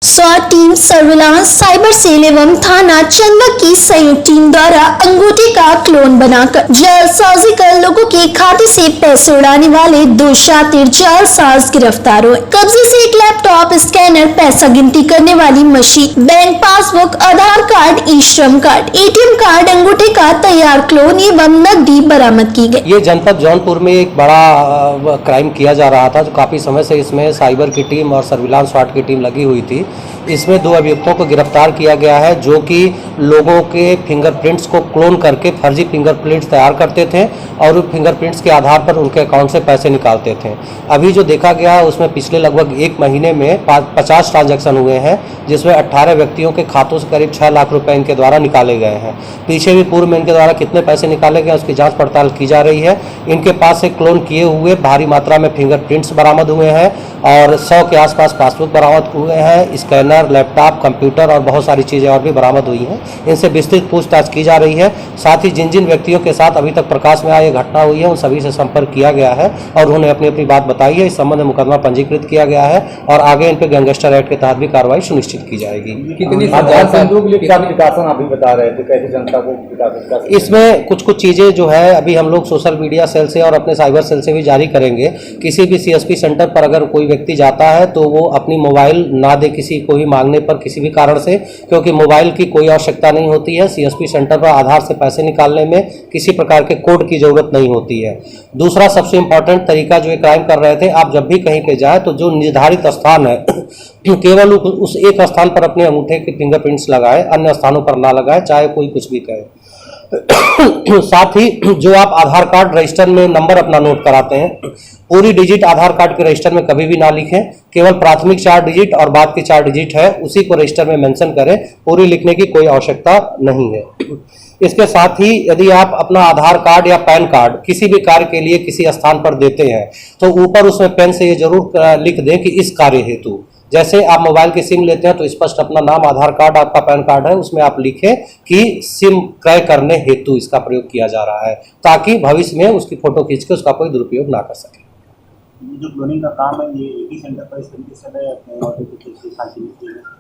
स्वाट team, surveillance, cyber cell एवं थाना चंदवा की संयुक्त टीम द्वारा अंगूठे का क्लोन बनाकर जालसाजी कर लोगों के खाते से पैसे उड़ाने वाले दो शातिर जालसाज गिरफ्तार हुए। कब्जे से एक लैपटॉप, स्कैनर, पैसा गिनती करने वाली मशीन, बैंक पासबुक, आधार कार्ड, ई श्रम कार्ड, एटीएम कार्ड, अंगूठे का तैयार क्लोन एवं नकदी बरामद की गई। ये जनपद जौनपुर में एक बड़ा क्राइम किया जा रहा था, जो काफी समय से इसमें साइबर की टीम और सर्विलांस स्वाट की टीम लगी हुई थी। इसमें दो अभियुक्तों को गिरफ्तार किया गया है, जो कि लोगों के फिंगरप्रिंट्स को क्लोन करके फर्जी फिंगरप्रिंट्स तैयार करते थे और उन फिंगरप्रिंट्स के आधार पर उनके अकाउंट से पैसे निकालते थे। अभी जो देखा गया है उसमें पिछले लगभग एक महीने में 50 ट्रांजैक्शन हुए हैं, जिसमें 18 व्यक्तियों के खातों से करीब 6 लाख रुपए इनके द्वारा निकाले गए हैं। पीछे भी पूर्व में इनके द्वारा कितने पैसे निकाले गए उसकी जाँच पड़ताल की जा रही है। इनके पास से क्लोन किए हुए भारी मात्रा में फिंगरप्रिंट्स बरामद हुए हैं और 100 के आसपास पासबुक बरामद हुए हैं, स्कैनर, लैपटॉप, कंप्यूटर और बहुत सारी चीजें और भी बरामद हुई हैं। इनसे विस्तृत पूछताछ की जा रही है। साथ ही जिन जिन व्यक्तियों के साथ अभी तक प्रकाश में आई घटना हुई है उन सभी से संपर्क किया गया है और उन्होंने अपनी अपनी बात बताई है। इस संबंध में मुकदमा पंजीकृत किया गया है और आगे इन पर गैंगस्टर एक्ट के तहत भी कार्रवाई सुनिश्चित की जाएगी। इसमें कुछ चीजें जो है अभी हम लोग सोशल मीडिया सेल से और अपने साइबर सेल से भी जारी करेंगे। किसी भी सीएसपी सेंटर पर अगर कोई व्यक्ति जाता है तो वो अपनी मोबाइल ना दे किसी को भी मांगने पर किसी भी कारण से, क्योंकि मोबाइल की कोई आवश्यकता नहीं होती है। सीएसपी सेंटर पर आधार से पैसे निकालने में किसी प्रकार के कोड की जरूरत नहीं होती है। दूसरा सबसे इंपॉर्टेंट तरीका जो ये क्राइम कर रहे थे, आप जब भी कहीं पे जाए तो जो निर्धारित स्थान है केवल उस एक स्थान पर अपने अंगूठे के फिंगरप्रिंट्स लगाए, अन्य स्थानों पर ना लगाए, चाहे कोई कुछ भी कहे। साथ ही जो आप आधार कार्ड रजिस्टर में नंबर अपना नोट कराते हैं, पूरी डिजिट आधार कार्ड के रजिस्टर में कभी भी ना लिखें। केवल प्राथमिक 4 डिजिट और बाद के 4 डिजिट है उसी को रजिस्टर में मेंशन करें। पूरी लिखने की कोई आवश्यकता नहीं है। इसके साथ ही यदि आप अपना आधार कार्ड या पैन कार्ड किसी भी कार्य के लिए किसी स्थान पर देते हैं तो ऊपर उसमें पेन से ये जरूर लिख दें कि इस कार्य हेतु। जैसे आप मोबाइल की सिम लेते हैं तो स्पष्ट अपना नाम, आधार कार्ड, आपका पैन कार्ड है, उसमें आप लिखें कि सिम क्रय करने हेतु इसका प्रयोग किया जा रहा है, ताकि भविष्य में उसकी फोटो खींच के उसका कोई दुरुपयोग ना कर सके। ये जो क्लोनिंग का काम है ये एक ही सेंटर पर इस तरीके से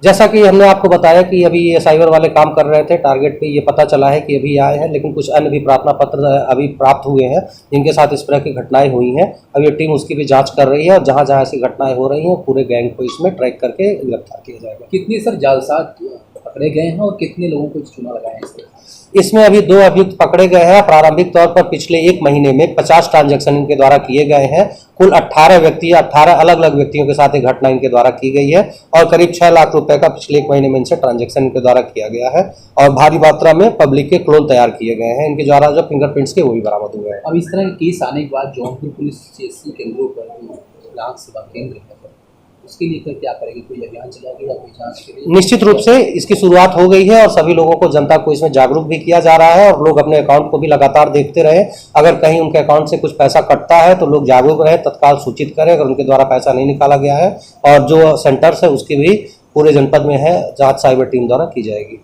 जैसा कि हमने आपको बताया कि अभी ये साइबर वाले काम कर रहे थे, टारगेट पे ये पता चला है कि अभी आए हैं, लेकिन कुछ अन्य भी प्रार्थना पत्र अभी प्राप्त हुए हैं जिनके साथ इस तरह की घटनाएं हुई हैं। अब ये टीम उसकी भी जांच कर रही है और जहां जहां ऐसी घटनाएं हो रही हैं पूरे गैंग को इसमें ट्रैक करके गिरफ्तार किया जाएगा। कितने सर जालसाज पकड़े गए हैं और कितने लोगों को चुना लगाए हैं? इसमें अभी 2 अभियुक्त पकड़े गए हैं। प्रारंभिक तौर पर पिछले एक महीने में 50 ट्रांजैक्शन इनके द्वारा किए गए हैं। कुल 18 व्यक्ति, 18 अलग अलग व्यक्तियों के साथ एक घटना इनके द्वारा की गई है और करीब 6 लाख रुपए का पिछले एक महीने में इनसे ट्रांजैक्शन इनके द्वारा किया गया है और भारी मात्रा में पब्लिक के क्लोन तैयार किए गए हैं। इनके द्वारा जो फिंगरप्रिंट्स के वो भी बरामद हुए हैं। अब इस तरह के केस आने के बाद जौनपुर पुलिस सीएससी केंद्रों पर लाख सेवा केंद्र है, उसके लिए क्या करेगी? कोई अभियान चलाएगी या कोई जांच करेगी? निश्चित रूप से इसकी शुरुआत हो गई है और सभी लोगों को, जनता को इसमें जागरूक भी किया जा रहा है और लोग अपने अकाउंट को भी लगातार देखते रहे। अगर कहीं उनके अकाउंट से कुछ पैसा कटता है तो लोग जागरूक रहे, तत्काल सूचित करें अगर उनके द्वारा पैसा नहीं निकाला गया है। और जो सेंटर्स है उसकी भी पूरे जनपद में है जांच साइबर टीम द्वारा की जाएगी।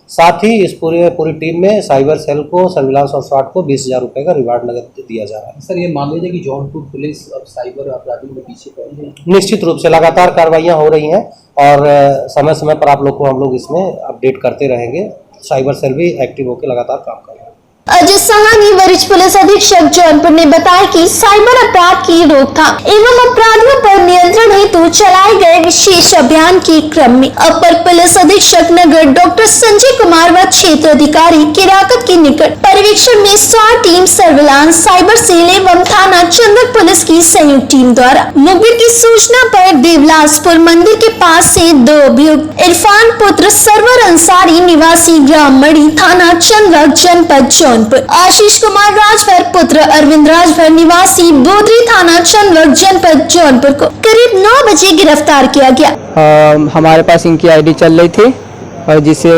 साथ ही इस पूरी टीम में साइबर सेल को, सर्विलांस और स्वाट को 20,000 रुपये का रिवार्ड नगद दिया जा रहा है। सर ये मामले है कि जौनपुर पुलिस अब साइबर अपराधियों में पीछे पड़ी है? निश्चित रूप से लगातार कार्रवाइयाँ हो रही हैं और समय समय पर आप लोग को हम लोग इसमें अपडेट करते रहेंगे। साइबर सेल भी एक्टिव होकर लगातार काम कर रहे हैं। अजय सहानी, वरिष्ठ पुलिस अधीक्षक जौनपुर ने बताया कि साइबर अपराध की रोकथाम एवं अपराधियों पर नियंत्रण हेतु चलाए गए विशेष अभियान के क्रम में अपर पुलिस अधीक्षक नगर डॉक्टर संजय कुमार व क्षेत्र अधिकारी किराकत के निकट पर्यवेक्षण में स्वाट टीम, सर्विलांस, साइबर सेल एवं थाना चंदवा पुलिस की संयुक्त टीम द्वारा मुखबिर की सूचना पर देवलासपुर मंदिर के पास से 2 अभियुक्त इरफान पुत्र सरवर अंसारी निवासी ग्राम मड़ी, थाना चंदवा, जनपद जौनपुर, आशीष कुमार राजभर पुत्र अरविंद राजभर निवासी बोदरी, थाना चंदवा, जनपद जौनपुर को करीब 9 बजे गिरफ्तार किया गया। हमारे पास इनकी आईडी चल रही थी और जिससे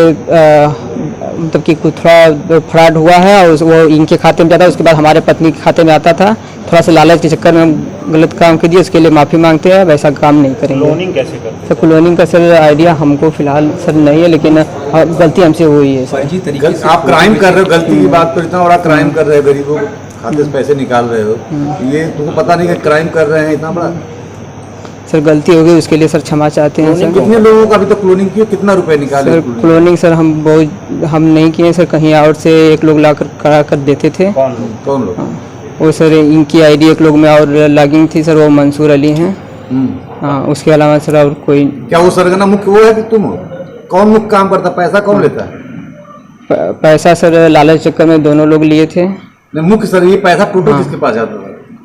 मतलब कि कुछ थोड़ा फ्रॉड हुआ है और वो इनके खाते में जाता है, उसके बाद हमारे पत्नी के खाते में आता था। थोड़ा सा लालच के चक्कर में गलत काम कीजिए, उसके लिए माफ़ी मांगते हैं, वैसा काम नहीं करेंगे। क्लोनिंग कैसे करते हैं? सर क्लोनिंग का सर आइडिया हमको फिलहाल सर नहीं है, लेकिन गलती हमसे हुई है सर। आप क्राइम कर रहे हो, गलती की बात पर इतना बड़ा क्राइम कर रहे हो, गरीबों को खाते से पैसे निकाल रहे हो, ये तुमको पता नहीं कि क्राइम कर रहे हैं इतना बड़ा? सर गलती हो गई, उसके लिए सर क्षमा चाहते हैं सर। कितने लोगों का अभी तक क्लोनिंग किया, कितना रुपए निकाले? सर क्लोनिंग सर हम नहीं किए सर, कहीं और से एक लोग ला कर करा कर देते थे। कौन लोग? वो सर इनकी आईडी एक लोग में और लॉगिंग थी सर, वो मंसूर अली हैं। हाँ, उसके अलावा सर और कोई। क्या वो सरगना मुख्य वो है कि तुम हो? कौन मुख्य काम करता, पैसा कौन लेता है? पैसा सर लालच चक्कर में दोनों लोग लिए थे। नहीं, मुख्य सर ये पैसा टोटल किसके पास जाता है?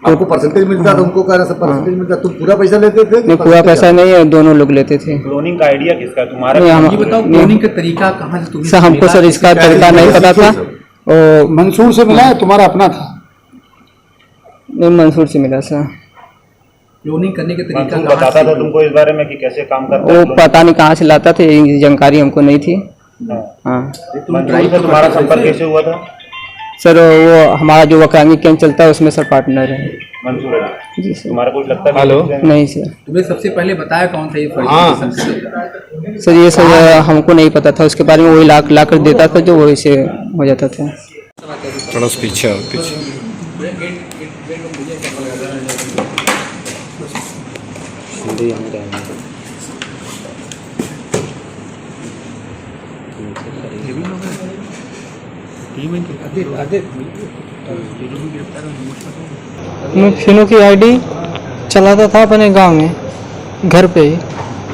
आपको परसेंटेज मिलता था, उनको कह रहे सब परसेंटेज मिलता, तुम पूरा पैसा लेते थे? नहीं, पूरा पैसा नहीं है, दोनों लोग लेते थे। क्लोनिंग का आइडिया किसका, तुम्हारा? ये बताओ क्लोनिंग का तरीका कहाँ से तुम्हें सर हमको सर इसका तरीका नहीं पता था। मंसूर से मिला है, तुम्हारा अपना था? नहीं, मंसूर से मिला सर। क्लोनिंग करने के तरीका मंसूर बताता था तुमको इस बारे में कि कैसे काम करता वो है? पता नहीं कहाँ से लाता था, ये जानकारी हमको नहीं थी। हाँ मंसूर से तुम्हारा संपर्क कैसे हुआ था? सर वो हमारा जो वक्रांगी कैंप चलता है उसमें सर पार्टनर है। मंसूर अली। जी सर। तुम्हारा कुछ लगता है? हेलो? नहीं सर। तुम्हें सबसे पहले बताया कौन था ये फर्जी? सर ये सब हमको नहीं पता था, उसके बारे में वही ला कर देता था जो वही से हो जाता था। थोड़ा पीछे आओ, पीछे। मैं फिनो की आईडी चलाता था अपने गांव में, घर पे ही।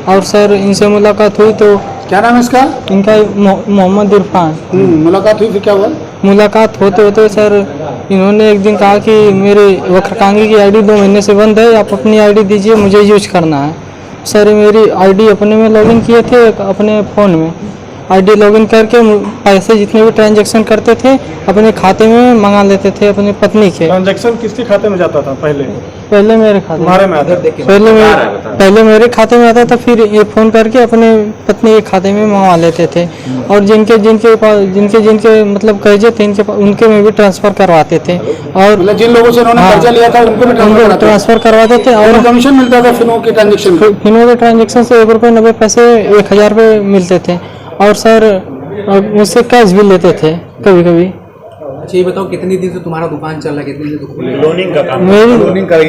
और सर इनसे मुलाकात हुई तो क्या नाम है इसका? इनका मोहम्मद इरफान। मुलाकात हुई, फिर क्या हुआ? मुलाकात होते होते सर इन्होंने एक दिन कहा कि मेरे वक्रकांगी की आईडी 2 महीने से बंद है, आप अपनी आईडी दीजिए, मुझे यूज करना है। सर मेरी आईडी अपने में लॉगिन किए थे, अपने फ़ोन में आईडी लॉगिन करके पैसे जितने भी ट्रांजैक्शन करते थे अपने खाते में मंगा लेते थे अपनी पत्नी के। ट्रांजैक्शन किसके खाते में जाता था पहले? पहले मेरे खाते तुम्हारे में आता था? पहले मेरे खाते में आता था, फिर ये फ़ोन करके अपने पत्नी के खाते में मंगवा लेते थे। और जिनके मतलब कर्जे थे उनके में भी ट्रांसफ़र करवाते थे। और जिन लोगों से उन्होंने कर्जा लिया था उनको भी ट्रांसफ़र करवाते थे। और कमीशन मिलता था फिनो के ट्रांजेक्शन? फिनो के ट्रांजेक्शन से ₹1.90 1000 मिलते थे। और सर मुझसे कैश भी लेते थे कभी कभी। अच्छा ये बताओ कितने दिन से तुम्हारा दुकान चल रहा है, कितने दिन से खुले? क्लोनिंग का काम? मेरी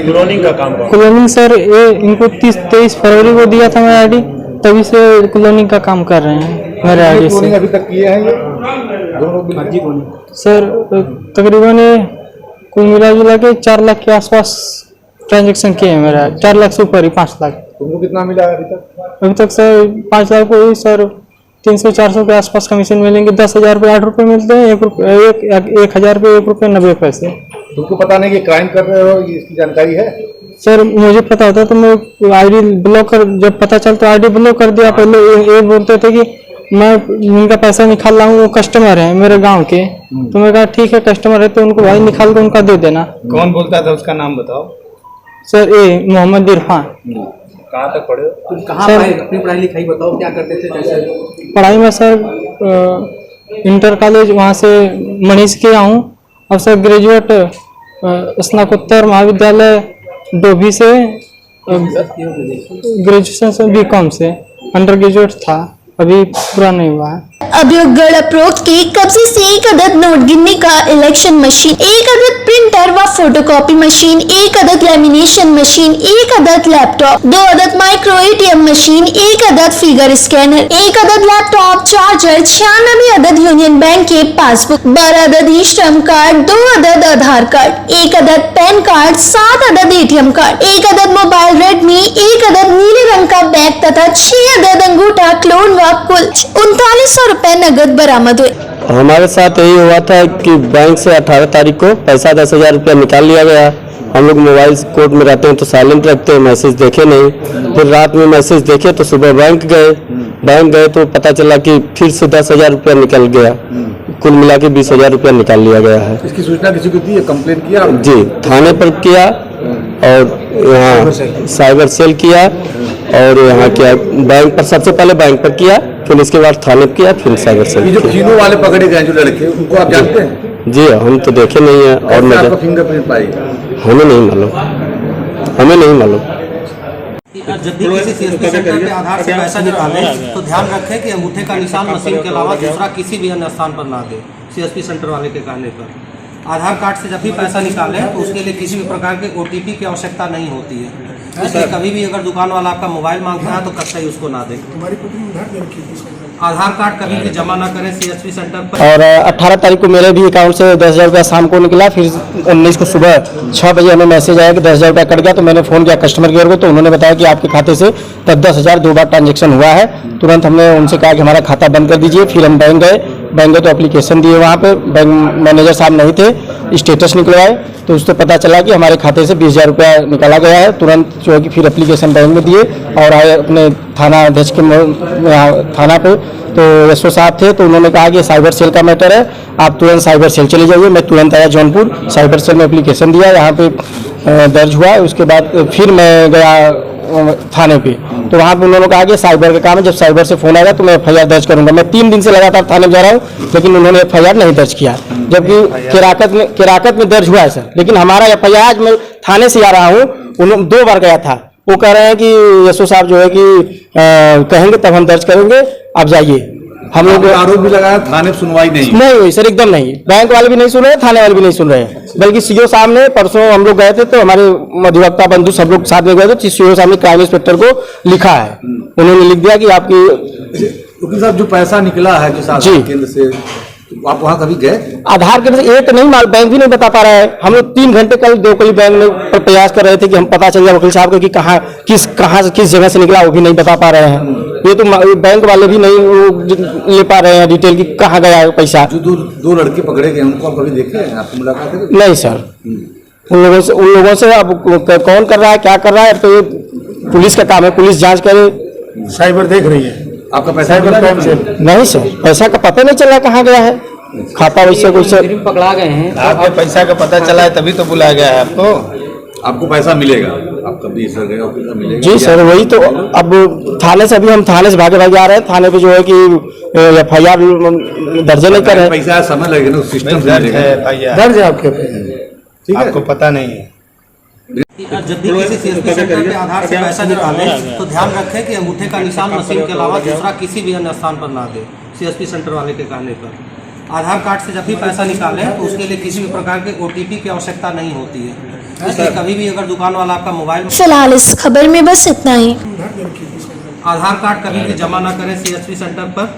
क्लोनिंग का काम कौन? क्लोनिंग सर ये इनको 23 फरवरी को दिया था मैं आईडी, तभी से क्लोनिंग का काम कर रहे हैं मेरे आईडी से। अभी तक किए हैं ये दोनों फर्जी क्लोनिंग? सर तकरीबन कुल मिला जुला के 4 लाख के आसपास ट्रांजेक्शन किए हैं मेरा, 4 लाख से ऊपर ही 5 लाख। तुमको कितना मिला अभी तक? अभी तक सर 5 लाख को ही सर 300-400 के आसपास कमीशन मिलेंगे। 10,000 रुपये 8 रुपये मिलते हैं, 1,000 रुपये ₹1.90। तुमको पता नहीं कि क्राइम कर रहे हो, इसकी जानकारी है? सर मुझे पता होता तो मैं आईडी ब्लॉक कर, जब पता चलता आईडी ब्लॉक कर दिया। पहले ये बोलते थे कि मैं उनका पैसा निकाल रहा हूँ, वो कस्टमर है मेरे गांव के। तो मैं कहा ठीक है, कस्टमर है तो उनको भाई निकाल के उनका दे देना। कौन बोलता था, उसका नाम बताओ। सर ये मोहम्मद इरफान। कहाँ तक पढ़े? तुम कहाँ पढ़े? अपनी पढ़ाई लिखाई बताओ, क्या करते थे, कैसे? पढ़ाई में सर इंटर कॉलेज वहाँ से मनीष किया हूँ। और सर ग्रेजुएट स्नातकोत्तर महाविद्यालय डोभी से ग्रेजुएशन से बीकॉम से अंडर ग्रेजुएट था, अभी पूरा नहीं हुआ है। अभियोग गढ़ के कब्जे से 1 अदद नोट गिनने का इलेक्शन मशीन, 1 अदद प्रिंटर व फोटोकॉपी मशीन, 1 अदद लेमिनेशन मशीन, 1 अदद लैपटॉप, 2 अदद माइक्रो ATM मशीन, 1 अदद फिगर स्कैनर, 1 अदद लैपटॉप चार्जर, 96 अदद यूनियन बैंक के पासबुक, 12 अदद ई श्रम कार्ड, 2 अदद आधार कार्ड, 1 अदद पैन कार्ड, 7 अदद ATM कार्ड, 1 अदद मोबाइल रेडमी, 1 अदद नीले रंग का बैग तथा 6 अदद अंगूठा क्लोन व कुल 3900 रुपए नगद बरामद हुए। हमारे साथ यही हुआ था कि बैंक से 18 तारीख को पैसा 10,000 रुपया निकाल लिया गया। हम लोग मोबाइल कोर्ट में रहते हैं तो साइलेंट रखते हैं, मैसेज देखे नहीं। फिर रात में मैसेज देखे तो सुबह बैंक गए तो पता चला कि फिर से 10,000 रुपया निकल गया। कुल मिला के 20,000 रुपया निकाल लिया गया है। इसकी सूचना किसी को दी, कंप्लेन किया? जी, थाने पर किया और यहाँ साइबर सेल किया और यहाँ किया। बैंक पर सबसे पहले बैंक पर किया, फिर इसके बाद थाने पर किया, फिर साइबर सेल। ये जो फिनो वाले पकड़े गए जो लड़के, उनको आप जानते हैं? जी हम तो देखे नहीं है। और मैं फिंगरप्रिंट पाई? हमें नहीं मालूम। जब भी किसी CSP सेंटर पे आधार से पैसा निकालें तो ध्यान रखें कि अंगूठे का निशान मशीन के अलावा दूसरा किसी भी अन्य स्थान पर ना दे, CSP सेंटर वाले के कहने पर। आधार कार्ड से जब भी पैसा निकालें तो उसके लिए किसी भी प्रकार के OTP की आवश्यकता नहीं होती है। इसलिए कभी भी अगर दुकान वाला आपका मोबाइल मांगता है तो कतई उसको ना दें। आधार कार्ड कभी भी जमा ना करें CSP सेंटर पर। और 18 तारीख को मेरे भी अकाउंट से 10,000 रुपया शाम को निकला, फिर 19 को सुबह 6 बजे हमें मैसेज आया कि 10,000 रुपया कट गया। तो मैंने फ़ोन किया कस्टमर केयर को, तो उन्होंने बताया कि आपके खाते से 10,000 2 बार ट्रांजेक्शन हुआ है। तुरंत हमने उनसे कहा कि हमारा खाता बंद कर दीजिए। फिर हम बैंक गए तो एप्लीकेशन दिए, वहाँ पे बैंक मैनेजर साहब नहीं थे, स्टेटस निकलवाए तो उससे पता चला कि हमारे खाते से 20,000 रुपया निकाला गया है। तुरंत जो है कि फिर एप्लीकेशन बैंक में दिए और आए अपने थाना अध्यक्ष के थाना पे, तो एसओ साहब थे, तो उन्होंने कहा कि साइबर सेल का मैटर है, आप तुरंत साइबर सेल चले जाइए। मैं तुरंत आया जौनपुर, साइबर सेल में एप्लीकेशन दिया, यहाँ पे दर्ज हुआ। उसके बाद फिर मैं गया थाने पे, तो वहाँ पे उन्होंने कहा कि साइबर का काम है, जब साइबर से फ़ोन आएगा तो मैं FIR दर्ज करूँगा। मैं 3 दिन से लगातार थाने में जा रहा हूँ, लेकिन उन्होंने FIR नहीं दर्ज किया, जबकि केराकत में दर्ज हुआ है सर। लेकिन हमारा FIR आज मैं थाने से आ रहा हूँ, उन्होंने 2 बार गया था, वो कह रहे हैं कि एसओ साहब जो है कि कहेंगे तब हम दर्ज करेंगे, आप जाइए। हम लोग आरोप भी लगाया, थाने सुनवाई नहीं हुई सर, एकदम नहीं। बैंक वाले भी नहीं सुन रहे, थाने वाले भी नहीं सुन रहे, बल्कि सीओ साहब ने परसों हम लोग गए थे तो हमारे अधिवक्ता बंधु सब लोग साथ में गए थे, सीओ साहब ने क्राइम इंस्पेक्टर को लिखा है, उन्होंने लिख दिया कि आपकी वकील साहब जो पैसा निकला है जो आधार केंद्र से, आप वहाँ कभी गए? आधार केंद्र से एक नहीं, माल बैंक भी नहीं बता पा रहा है। हम लोग 3 घंटे कल कोई बैंक में प्रयास कर रहे थे कि हम पता चल जाए वकील साहब को कि किस जगह से निकला, वो भी नहीं बता पा रहे हैं। ये तो बैंक वाले भी नहीं ले पा रहे हैं डिटेल कि कहाँ गया है पैसा। जो 2 लड़के पकड़े गए उनको आप कभी देखे हैं, आपको मुलाकात है? नहीं सर, उन लोगों से अब कौन कर रहा है, क्या कर रहा है, तो ये पुलिस का काम है, पुलिस जांच करे। साइबर देख रही है आपका पैसा? नहीं सर, पैसा का पता नहीं चला कहाँ गया है, खाता वैसे पकड़ा गए हैं। आपके पैसा का पता चला है तभी तो बुलाया गया है आपको पैसा मिलेगा, आप कभी सर गए और पैसा मिलेगा? जी सर, वही तो। अब थाने से अभी हम थाने से भागे आ रहे हैं, थाने पे जो है कि FIR दर्ज नहीं कर रहे। पैसा समय लगेगा ना, सिस्टम दर्ज है आपके, ठीक है, आपको पता नहीं है। जब भी किसी CSP सेंटर पे आधार से पैसा निकालें तो ध्यान रखें कि अंगूठे का निशान मशीन के अलावा दूसरा किसी भी अन्य स्थान पर ना दें। CSP सेंटर वाले के कहने पर आधार कार्ड से जब भी पैसा निकालें तो उसके लिए किसी भी प्रकार के OTP की आवश्यकता नहीं होती है। इसलिए कभी भी अगर दुकान वाला आपका मोबाइल, फिलहाल इस खबर में बस इतना ही। आधार कार्ड कभी भी जमा ना करें CSP सेंटर पर।